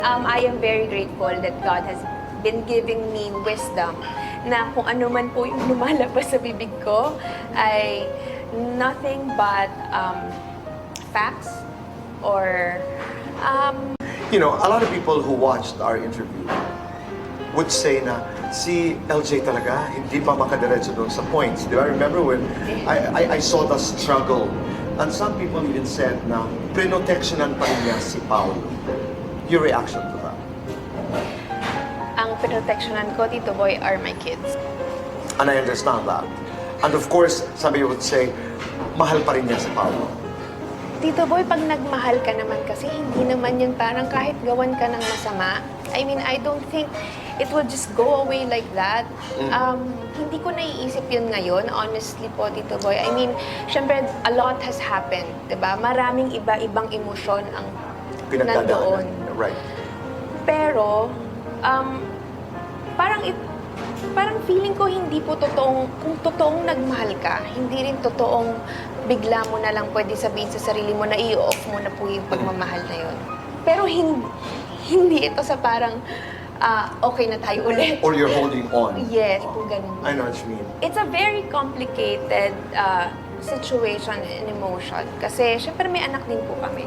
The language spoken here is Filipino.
I am very grateful that God has been giving me wisdom na kung ano man po yung lumalabas sa bibig ko ay nothing but facts or You know, a lot of people who watched our interview would say na si LJ talaga hindi pa makadiretso doon sa points. Di ba? Remember when I saw the struggle, and some people even said na prinoteksyonan pa rin niya si Paolo. Your reaction to that? ang pinoteksyonan ko, Tito Boy, are my kids. And I understand that. And of course, sabi would say, mahal pa rin niya si Paolo. Tito Boy, pag nagmahal ka naman kasi, hindi naman yun parang kahit gawan ka ng masama. I mean, I don't think it will just go away like that. Hindi ko naiisip yun ngayon, honestly po, Tito Boy. I mean, syempre, a lot has happened, diba? Maraming iba-ibang emosyon ang nandoon. Right. Pero, parang feeling ko hindi po totoong, kung totoong nagmahal ka, hindi rin totoong bigla mo na lang pwede sabihin sa sarili mo na i-off mo na po yung pagmamahal na yun. Pero hindi ito sa parang, okay na tayo ulit. Or you're holding on. Yes, po ganun. I know what you mean. It's a very complicated situation and emotion. Kasi, syempre may anak din po kami.